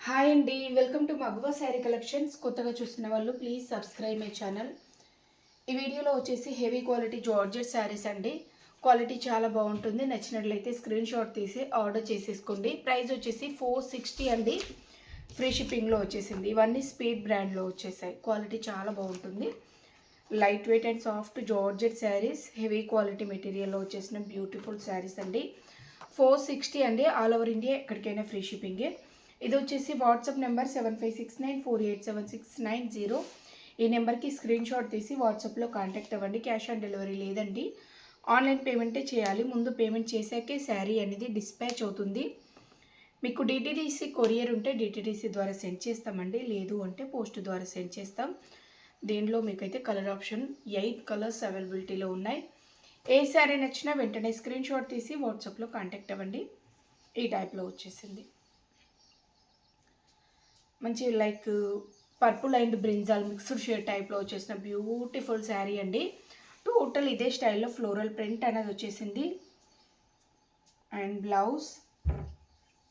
Hi అండి, welcome to Maguva sari collections. కొత్తగా చూస్తున్న వాళ్ళు ప్లీజ్ సబ్స్క్రైబ్ మై ఛానల్. ఈ వీడియోలో వచ్చేసి హెవీ క్వాలిటీ జార్జెట్ శారీస్ అండి. క్వాలిటీ చాలా బాగుంటుంది. నచ్చినట్లయితే స్క్రీన్ షాట్ తీసి ఆర్డర్ చేసేసుకోండి. ప్రైస్ వచ్చేసి 460 అండి. ఫ్రీ షిప్పింగ్లో వచ్చేసింది. ఇవన్నీ స్పీడ్ బ్రాండ్లో వచ్చేసాయి. క్వాలిటీ చాలా బాగుంటుంది. Light weight and soft georgette saris, heavy quality మెటీరియల్లో వచ్చేసిన బ్యూటిఫుల్ శారీస్ అండి. 460 అండి. ఆల్ ఓవర్ ఇండియా ఎక్కడికైనా ఫ్రీ షిప్పింగే. ఇది వచ్చేసి వాట్సాప్ నెంబర్ 7569487690. ఈ నెంబర్కి స్క్రీన్ షాట్ తీసి వాట్సాప్లో కాంటాక్ట్ అవ్వండి. క్యాష్ ఆన్ డెలివరీ లేదండి, ఆన్లైన్ పేమెంటే చేయాలి. ముందు పేమెంట్ చేశాకే శారీ అనేది డిస్పాచ్ అవుతుంది. మీకు డిటిడిసి కొరియర్ ఉంటే డిటిడిసి ద్వారా సెండ్ చేస్తామండి, లేదు అంటే పోస్ట్ ద్వారా సెండ్ చేస్తాం. దీనిలో మీకైతే కలర్ ఆప్షన్ 8 కలర్స్ అవైలబిలిటీలో ఉన్నాయి. ఏ శారీ నచ్చినా వెంటనే స్క్రీన్ షాట్ తీసి వాట్సాప్లో కాంటాక్ట్ అవ్వండి. ఈ టైప్లో వచ్చేసింది. మంచి like purple and brinjal mixed shade టైప్లో వచ్చేసిన బ్యూటిఫుల్ శారీ అండి. టోటల్ ఇదే స్టైల్లో ఫ్లోరల్ ప్రింట్ అనేది వచ్చేసింది. అండ్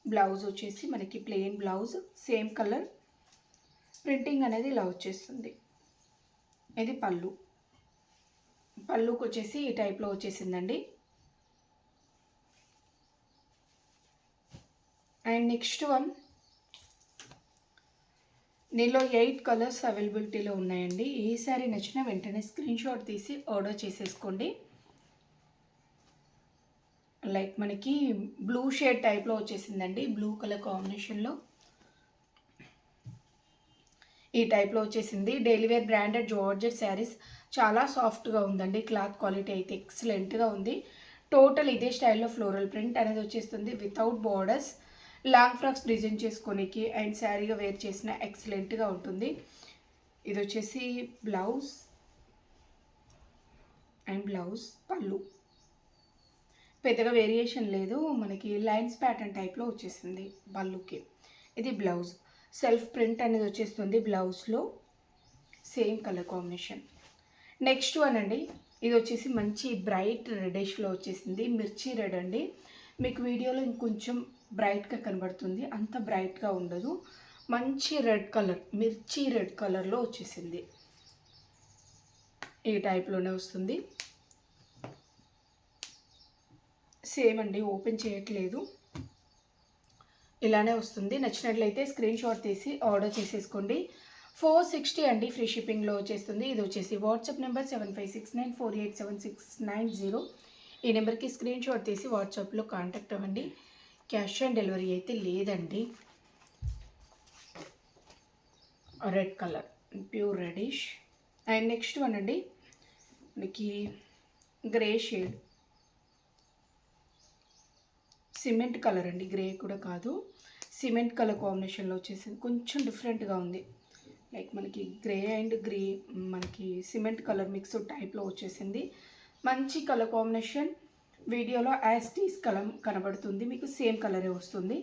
బ్లౌజ్ వచ్చేసి మనకి plain blouse, same colour printing అనేది ఇలా వచ్చేస్తుంది. ఇది పళ్ళుకి వచ్చేసి ఈ టైప్లో వచ్చేసిందండి. అండ్ నెక్స్ట్ వన్, దీనిలో 8 కలర్స్ అవైలబిలిటీలో ఉన్నాయండి. ఏ శారీ నచ్చినా వెంటనే స్క్రీన్ షాట్ తీసి ఆర్డర్ చేసేసుకోండి. లైక్ మనకి బ్లూ షేడ్ టైప్లో వచ్చేసిందండి. బ్లూ కలర్ కాంబినేషన్లో ఈ టైప్లో వచ్చేసింది. Daily wear branded georgette saris, చాలా సాఫ్ట్గా ఉందండి. క్లాత్ క్వాలిటీ అయితే ఎక్సలెంట్గా ఉంది. టోటల్ ఇదే స్టైల్లో ఫ్లోరల్ ప్రింట్ అనేది వచ్చేస్తుంది. Without borders, long frocks design చేసుకోనికి అండ్ శారీగా వేర్ చేసిన ఎక్సలెంట్గా ఉంటుంది. ఇది వచ్చేసి బ్లౌజ్ పళ్ళు పెద్దగా వేరియేషన్ లేదు. మనకి లైన్స్ ప్యాటర్న్ టైప్లో వచ్చేసింది పళ్ళుకి. ఇది బ్లౌజ్ సెల్ఫ్ ప్రింట్ అనేది వచ్చేస్తుంది. బ్లౌజ్లో same colour combination. Next one అండి, ఇది వచ్చేసి మంచి బ్రైట్ రెడిష్లో వచ్చేసింది. మిర్చి రెడ్ అండి. మీకు వీడియోలో ఇంకొంచెం బ్రైట్గా కనబడుతుంది, అంత బ్రైట్గా ఉండదు. మంచి రెడ్ కలర్, మిర్చి రెడ్ కలర్లో వచ్చేసింది. ఈ టైప్లోనే వస్తుంది. సేమ్ అండి, ఓపెన్ చేయట్లేదు, ఇలానే వస్తుంది. నచ్చినట్లయితే స్క్రీన్ షాట్ తీసి ఆర్డర్ చేసేసుకోండి. 460 అండి. ఫ్రీ షిప్పింగ్లో వచ్చేస్తుంది. ఇది వచ్చేసి వాట్సాప్ నెంబర్ 7569487690. ఈ నెంబర్కి స్క్రీన్ షాట్ తీసి వాట్సాప్లో కాంటాక్ట్ అవ్వండి. క్యాష్ ఆన్ డెలివరీ అయితే లేదండి. Red colour, pure reddish. And next one అండి, మనకి గ్రే షేడ్, సిమెంట్ కలర్ అండి. గ్రే కూడా కాదు, సిమెంట్ కలర్ కాంబినేషన్లో వచ్చేసింది. కొంచెం డిఫరెంట్గా ఉంది. లైక్ మనకి గ్రే అండ్ మనకి సిమెంట్ కలర్ మిక్స్ టైప్లో వచ్చేసింది. మంచి కలర్ కాంబినేషన్. వీడియోలో యాస్టీస్ కలర్ కనబడుతుంది, మీకు సేమ్ కలరే వస్తుంది.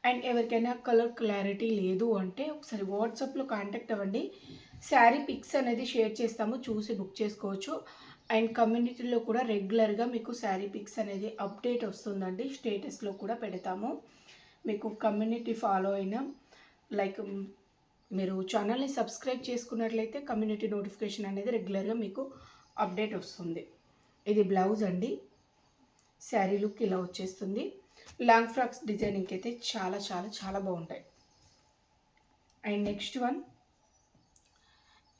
అండ్ ఎవరికైనా కలర్ క్లారిటీ లేదు అంటే ఒకసారి వాట్సాప్లో కాంటాక్ట్ అవ్వండి. శారీ పిక్స్ అనేది షేర్ చేస్తాము, చూసి బుక్ చేసుకోవచ్చు. అండ్ కమ్యూనిటీలో కూడా రెగ్యులర్గా మీకు శారీ పిక్స్ అనేది అప్డేట్ వస్తుందండి. స్టేటస్లో కూడా పెడతాము. మీకు కమ్యూనిటీ ఫాలో అయినా లైక్ మీరు ఛానల్ని సబ్స్క్రైబ్ చేసుకున్నట్లయితే కమ్యూనిటీ నోటిఫికేషన్ అనేది రెగ్యులర్గా మీకు అప్డేట్ వస్తుంది. ఇది బ్లౌజ్ అండి. శారీ లుక్ ఇలా వచ్చేస్తుంది. లాంగ్ ఫ్రాక్స్ డిజైనింగ్ అయితే చాలా చాలా చాలా బాగుంటాయి. అండ్ నెక్స్ట్ వన్,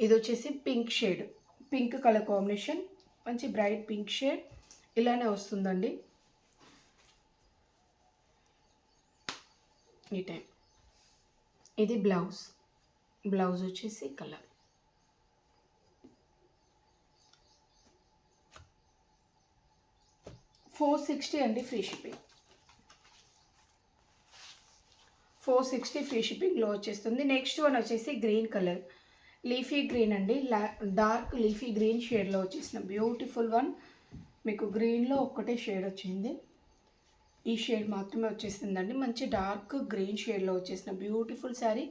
ఇది వచ్చేసి pink shade, pink colour combination, మంచి బ్రైట్ పింక్ షేడ్ ఇలానే వస్తుందండి. ఈ టైప్. ఇది బ్లౌజ్ వచ్చేసి కలర్. $460 అండి. Free shipping. 460 ఫ్రీ షిప్పింగ్లో వచ్చేస్తుంది. నెక్స్ట్ వన్ వచ్చేసి గ్రీన్ కలర్, లీఫీ గ్రీన్ అండి. డార్క్ లీఫీ గ్రీన్ షేడ్లో వచ్చేసిన బ్యూటిఫుల్ వన్. మీకు గ్రీన్లో ఒక్కటే షేడ్ వచ్చింది, ఈ షేడ్ మాత్రమే వచ్చేసిందండి. మంచి డార్క్ గ్రీన్ షేడ్లో వచ్చేసిన బ్యూటిఫుల్ శారీ.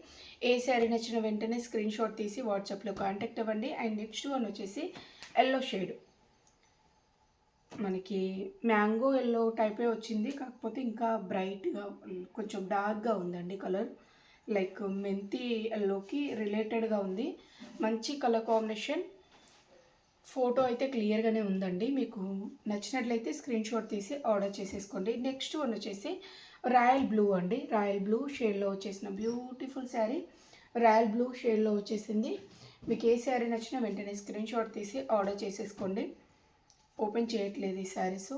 ఏ శారీ నచ్చిన వెంటనే స్క్రీన్ షాట్ తీసి వాట్సాప్లో కాంటాక్ట్ అవ్వండి. అండ్ నెక్స్ట్ వన్ వచ్చేసి ఎల్లో షేడ్, మనకి మ్యాంగో ఎల్లో టైపే వచ్చింది, కాకపోతే ఇంకా బ్రైట్గా కొంచెం డార్క్గా ఉందండి కలర్. లైక్ మెంతి ఎల్లోకి రిలేటెడ్గా ఉంది. మంచి కలర్ కాంబినేషన్. ఫోటో అయితే క్లియర్గానే ఉందండి. మీకు నచ్చినట్లయితే స్క్రీన్ షాట్ తీసి ఆర్డర్ చేసేసుకోండి. నెక్స్ట్ వన్ వచ్చేసి రాయల్ బ్లూ అండి. రాయల్ బ్లూ షేడ్లో వచ్చేసిన బ్యూటిఫుల్ శారీ. రాయల్ బ్లూ షేడ్లో వచ్చేసింది. మీకు ఏ శారీ నచ్చినా వెంటనే స్క్రీన్ షాట్ తీసి ఆర్డర్ చేసేసుకోండి. ఓపెన్ చేయట్లేదు ఈ శారీస్.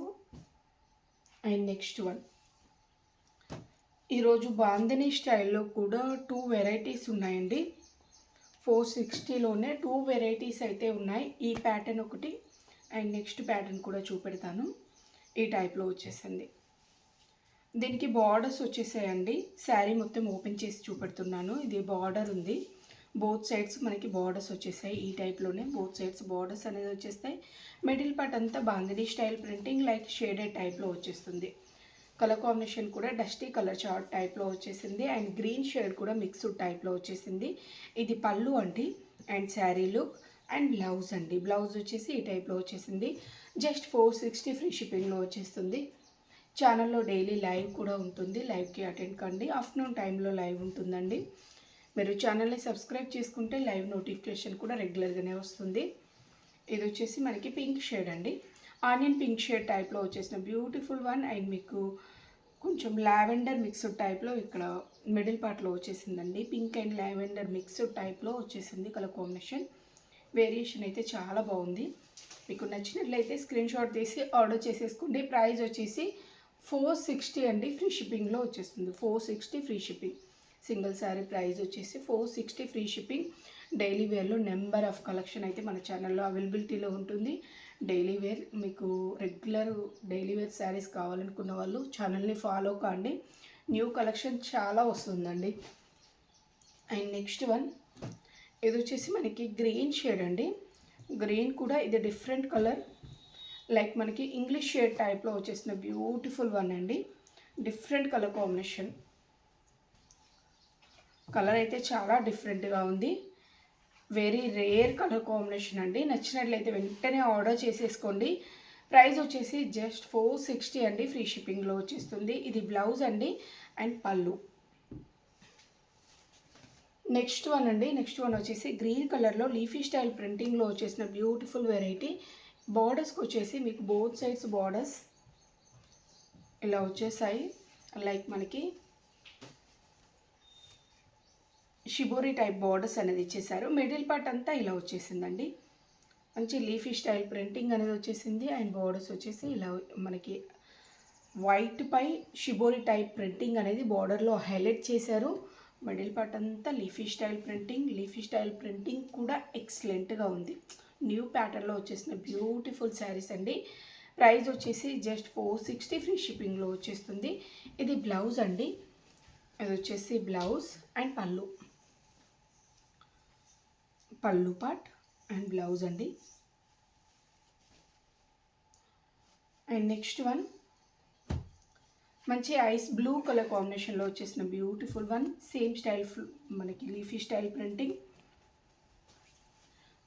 అండ్ నెక్స్ట్ వన్, ఈరోజు బాందిని స్టైల్లో కూడా 2 వెరైటీస్ ఉన్నాయండి. 460లోనే 2 వెరైటీస్ అయితే ఉన్నాయి. ఈ ప్యాటర్న్ ఒకటి అండ్ నెక్స్ట్ ప్యాటర్న్ కూడా చూపెడతాను. ఈ టైప్లో వచ్చేసింది. దీనికి బార్డర్స్ వచ్చేసాయండి. శారీ మొత్తం ఓపెన్ చేసి చూపెడుతున్నాను. ఇది బార్డర్ ఉంది. బోత్ సైడ్స్ మనకి బార్డర్స్ వచ్చేసాయి. ఈ టైప్లోనే బోత్ సైడ్స్ బార్డర్స్ అనేది వచ్చేస్తాయి. మిడిల్ పార్ట్ అంతా bandhani style printing like shaded టైప్లో వచ్చేస్తుంది. కలర్ కాంబినేషన్ కూడా డస్టీ కలర్ చార్ట్ టైప్లో వచ్చేసింది. అండ్ గ్రీన్ షేడ్ కూడా మిక్స్డ్ టైప్లో వచ్చేసింది. ఇది పళ్ళు అండి. And sari look and blouse అండి. బ్లౌజ్ వచ్చేసి ఈ టైప్లో వచ్చేసింది. జస్ట్ 460 ఫ్రీ షిప్పింగ్లో వచ్చేస్తుంది. ఛానల్లో డైలీ లైవ్ కూడా ఉంటుంది. లైవ్కి అటెండ్ కండి. ఆఫ్టర్నూన్ టైంలో లైవ్ ఉంటుందండి. మీరు ఛానల్ని సబ్స్క్రైబ్ చేసుకుంటే లైవ్ నోటిఫికేషన్ కూడా రెగ్యులర్గానే వస్తుంది. ఇది వచ్చేసి మనకి పింక్ షేడ్ అండి. ఆనియన్ పింక్ షేడ్ టైప్లో వచ్చేసిన బ్యూటిఫుల్ వన్. అండ్ మీకు కొంచెం లావెండర్ మిక్స్డ్ టైప్లో ఇక్కడ మిడిల్ పార్ట్లో వచ్చేసిందండి. పింక్ అండ్ లావెండర్ మిక్స్డ్ టైప్లో వచ్చేసింది కలర్ కాంబినేషన్. వేరియేషన్ అయితే చాలా బాగుంది. మీకు నచ్చినట్లయితే స్క్రీన్ షాట్ తీసి ఆర్డర్ చేసేసుకోండి. ప్రైస్ వచ్చేసి 460 అండి. ఫ్రీ షిప్పింగ్లో వచ్చేస్తుంది. 460 free shipping. Single sari price వచ్చేసి 460 ఫ్రీ షిప్పింగ్. డైలీ వేర్లో నెంబర్ ఆఫ్ కలెక్షన్ అయితే మన ఛానల్లో అవైలబిలిటీలో ఉంటుంది. డైలీ వేర్ మీకు రెగ్యులర్ డైలీ వేర్ శారీస్ కావాలనుకున్న వాళ్ళు ఛానల్ని ఫాలో కాండి. న్యూ కలెక్షన్ చాలా వస్తుందండి. అండ్ నెక్స్ట్ వన్, ఇది వచ్చేసి మనకి గ్రీన్ షేడ్ అండి. గ్రీన్ కూడా ఇది డిఫరెంట్ కలర్. లైక్ మనకి ఇంగ్లీష్ షేడ్ టైప్లో వచ్చేసిన బ్యూటిఫుల్ వన్ అండి. Different colour combination. కలర్ అయితే చాలా డిఫరెంట్గా ఉంది. వెరీ రేర్ కలర్ కాంబినేషన్ అండి. నచ్చినట్లయితే వెంటనే ఆర్డర్ చేసేసుకోండి. ప్రైస్ వచ్చేసి జస్ట్ 460 అండి. ఫ్రీ షిప్పింగ్లో వచ్చేస్తుంది. ఇది బ్లౌజ్ అండి అండ్ పళ్ళు. నెక్స్ట్ వన్ అండి. నెక్స్ట్ వన్ వచ్చేసి గ్రీన్ కలర్లో లీఫీ స్టైల్ ప్రింటింగ్లో వచ్చేసిన బ్యూటిఫుల్ వెరైటీ. బార్డర్స్కి వచ్చేసి మీకు బోత్ సైడ్స్ బార్డర్స్ ఇలా వచ్చేసాయి. లైక్ మనకి షిబోరి టైప్ బార్డర్స్ అనేది ఇచ్చేసారు. మిడిల్ పార్ట్ అంతా ఇలా వచ్చేసిందండి. మంచి లీఫీ స్టైల్ ప్రింటింగ్ అనేది వచ్చేసింది. అండ్ బార్డర్స్ వచ్చేసి ఇలా మనకి వైట్ పై షిబోరి టైప్ ప్రింటింగ్ అనేది బార్డర్లో హైలైట్ చేశారు. మిడిల్ పార్ట్ అంతా leafy style printing. Leafy style printing కూడా ఎక్సలెంట్గా ఉంది. న్యూ ప్యాటర్న్లో వచ్చేసిన బ్యూటిఫుల్ శారీస్ అండి. ప్రైస్ వచ్చేసి జస్ట్ 460 ఫ్రీ షిప్పింగ్లో వచ్చేస్తుంది. ఇది బ్లౌజ్ అండి. ఇది వచ్చేసి బ్లౌజ్ అండ్ పళ్ళు. పళ్ళు పార్ట్ అండ్ బ్లౌజ్ అండి. అండ్ నెక్స్ట్ వన్ మంచి ఐస్ బ్లూ కలర్ కాంబినేషన్లో వచ్చేసిన బ్యూటిఫుల్ వన్. సేమ్ స్టైల్ మనకి లీఫీ స్టైల్ ప్రింటింగ్.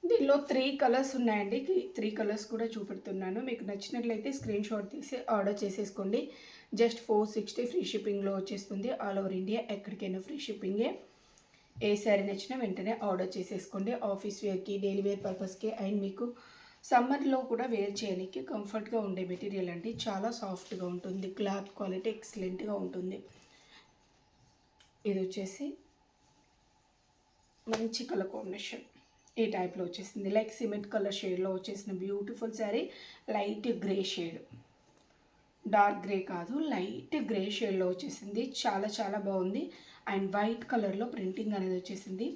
దీనిలో 3 కలర్స్ ఉన్నాయండి. 3 కలర్స్ కూడా చూపెడుతున్నాను. మీకు నచ్చినట్లయితే స్క్రీన్ షాట్ తీసి ఆర్డర్ చేసేసుకోండి. జస్ట్ 460 ఫ్రీ షిప్పింగ్లో వచ్చేస్తుంది. ఆల్ ఓవర్ ఇండియా ఎక్కడికైనా ఫ్రీ షిప్పింగే. ఏ శారీ నచ్చినా వెంటనే ఆర్డర్ చేసేసుకోండి. ఆఫీస్ వేర్కి, డైలీ వేర్ పర్పస్కి అండ్ మీకు సమ్మర్లో కూడా వేర్ చేయడానికి కంఫర్ట్గా ఉండే మెటీరియల్ అండి. చాలా సాఫ్ట్గా ఉంటుంది. క్లాత్ క్వాలిటీ ఎక్సలెంట్గా ఉంటుంది. ఇది వచ్చేసి మంచి కలర్ కాంబినేషన్. ఈ టైప్లో వచ్చేసింది. లైక్ సిమెంట్ కలర్ షేడ్లో వచ్చేసిన beautiful sari. Light grey shade, dark grey కాదు, లైట్ గ్రే షేడ్లో వచ్చేసింది. చాలా చాలా బాగుంది. అండ్ వైట్ కలర్లో ప్రింటింగ్ అనేది వచ్చేసింది.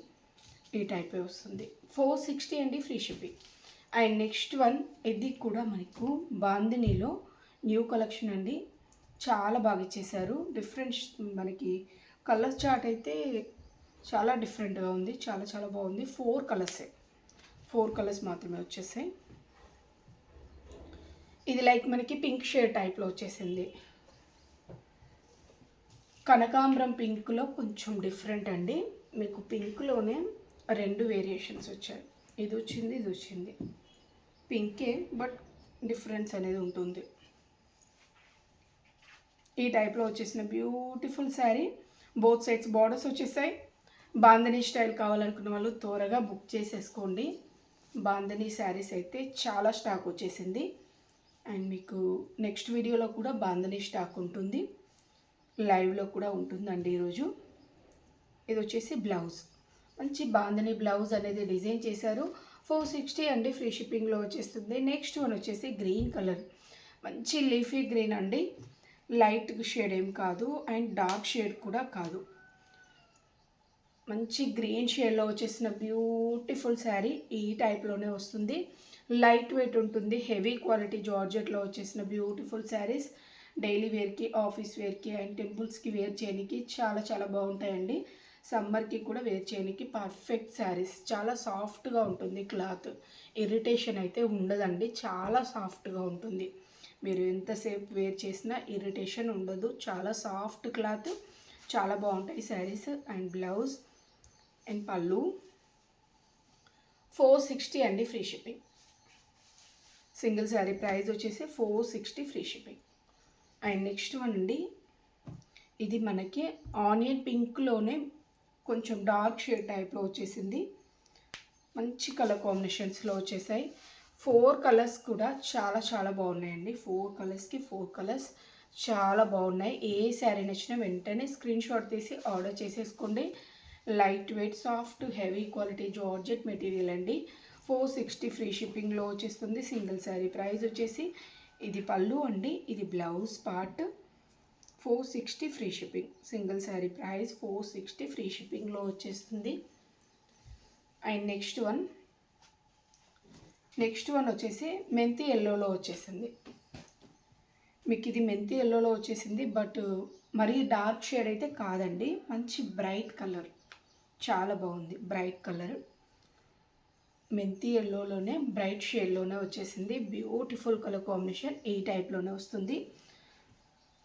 ఈ టైపే వస్తుంది. 460 అండి. Free shipping. And next one, ఇది కూడా మనకు బాందినీలో న్యూ కలెక్షన్ అండి. చాలా బాగా ఇచ్చేసారు. డిఫరెంట్ మనకి కలర్ చార్ట్ అయితే చాలా డిఫరెంట్గా ఉంది. చాలా చాలా బాగుంది. 4 కలర్సే. 4 కలర్స్ మాత్రమే వచ్చేసాయి. ఇది లైక్ మనకి పింక్ షేడ్ టైప్లో వచ్చేసింది. కనకాంబరం పింక్లో కొంచెం డిఫరెంట్ అండి. మీకు పింక్లోనే 2 వేరియేషన్స్ వచ్చాయి. ఇది వచ్చింది, ఇది వచ్చింది. పింకే బట్ డిఫరెన్స్ అనేది ఉంటుంది. ఈ టైప్లో వచ్చేసిన beautiful sari. Both sides borders వచ్చేసాయి. బాంధనీ స్టైల్ కావాలనుకున్న వాళ్ళు త్వరగా బుక్ చేసేసుకోండి. బాంధనీ శారీస్ అయితే చాలా స్టాక్ వచ్చేసింది. అండ్ మీకు నెక్స్ట్ వీడియోలో కూడా బాంధనీ స్టాక్ ఉంటుంది, లైవ్లో కూడా ఉంటుందండి ఈరోజు. ఇది వచ్చేసి బ్లౌజ్, మంచి బాంధనీ బ్లౌజ్ అనేది డిజైన్ చేశారు. 460 అండి, ఫ్రీ షిప్పింగ్లో వచ్చేస్తుంది. నెక్స్ట్ వన్ వచ్చేసి గ్రీన్ కలర్, మంచి లీఫీ గ్రీన్ అండి, లైట్ షేడ్ ఏం కాదు అండ్ డార్క్ షేడ్ కూడా కాదు, మంచి గ్రీన్ షేడ్లో వచ్చేసిన బ్యూటిఫుల్ శారీ. ఈ టైప్లోనే వస్తుంది, లైట్ వెయిట్ ఉంటుంది, హెవీ క్వాలిటీ జార్జెట్లో వచ్చేసిన బ్యూటిఫుల్ శారీస్. డైలీ వేర్కి, ఆఫీస్ వేర్కి అండ్ టెంపుల్స్కి వేర్ చేయడానికి చాలా చాలా బాగుంటాయండి. సమ్మర్కి కూడా వేర్ చేయడానికి పర్ఫెక్ట్ శారీస్. చాలా సాఫ్ట్గా ఉంటుంది క్లాత్, ఇరిటేషన్ అయితే ఉండదండి, చాలా సాఫ్ట్గా ఉంటుంది. మీరు ఎంతసేపు వేర్ చేసినా ఇరిటేషన్ ఉండదు, చాలా సాఫ్ట్ క్లాత్, చాలా బాగుంటాయి శారీస్. అండ్ బ్లౌజ్ అండ్ పళ్ళు 460 అండి, free shipping. Single sari price వచ్చేసి 460 free shipping. And next one అండి, ఇది మనకి ఆనియన్ పింక్లోనే కొంచెం డార్క్ షేడ్ టైప్లో వచ్చేసింది, మంచి కలర్ కాంబినేషన్స్లో వచ్చేసాయి. 4 కలర్స్ కూడా చాలా చాలా బాగున్నాయండి. 4 కలర్స్కి 4 కలర్స్ చాలా బాగున్నాయి. ఏ శారీ నచ్చినా వెంటనే స్క్రీన్ షాట్ తీసి ఆర్డర్ చేసేసుకోండి. Light weight, soft, heavy quality georgette material అండి. 460 ఫ్రీ షిప్పింగ్లో వచ్చేస్తుంది. సింగిల్ శారీ ప్రైస్ వచ్చేసి, ఇది పళ్ళు అండి, ఇది blouse part. 460 free shipping. Single sari price 460 free షిప్పింగ్లో వచ్చేస్తుంది. అండ్ నెక్స్ట్ వన్ వచ్చేసి మెంతి ఎల్లోలో వచ్చేసింది. మీకు ఇది మెంతి ఎల్లోలో వచ్చేసింది, బట్ మరీ డార్క్ షేడ్ అయితే కాదండి, మంచి బ్రైట్ కలర్, చాలా బాగుంది. బ్రైట్ కలర్, మెంతి ఎల్లోలోనే బ్రైట్ షేడ్లోనే వచ్చేసింది. బ్యూటిఫుల్ కలర్ కాంబినేషన్, ఈ టైప్లోనే వస్తుంది.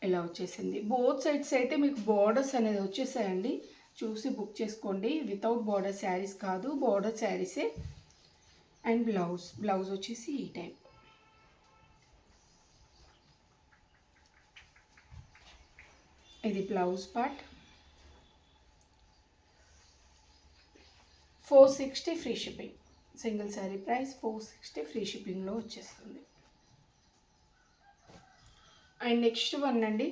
ఇలా వచ్చేసింది. బోత్ సైడ్స్ అయితే మీకు బార్డర్స్ అనేది వచ్చేసాయండి, చూసి బుక్ చేసుకోండి. వితౌట్ బార్డర్ శారీస్ కాదు, బార్డర్ శారీసే. అండ్ బ్లౌజ్ వచ్చేసి ఈ టైప్. ఇది blouse part. 460 free shipping. Single sari price 460 free షిప్పింగ్లో వచ్చేస్తుంది. అండ్ నెక్స్ట్ వన్ అండి,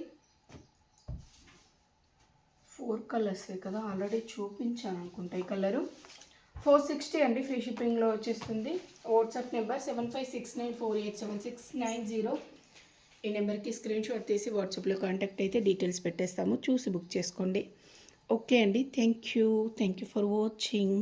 4 కలర్సే కదా, ఆల్రెడీ చూపించాను అనుకుంటా ఈ కలరు. 460 అండి, ఫ్రీ షిప్పింగ్లో వచ్చేస్తుంది. WhatsApp number 7569487690. ఈ నెంబర్కి స్క్రీన్ షాట్ తీసి వాట్సాప్లో కాంటాక్ట్ అయితే డీటెయిల్స్ పెట్టేస్తాము, చూసి బుక్ చేసుకోండి. ఓకే అండి, థ్యాంక్ యూ ఫర్ వాచింగ్.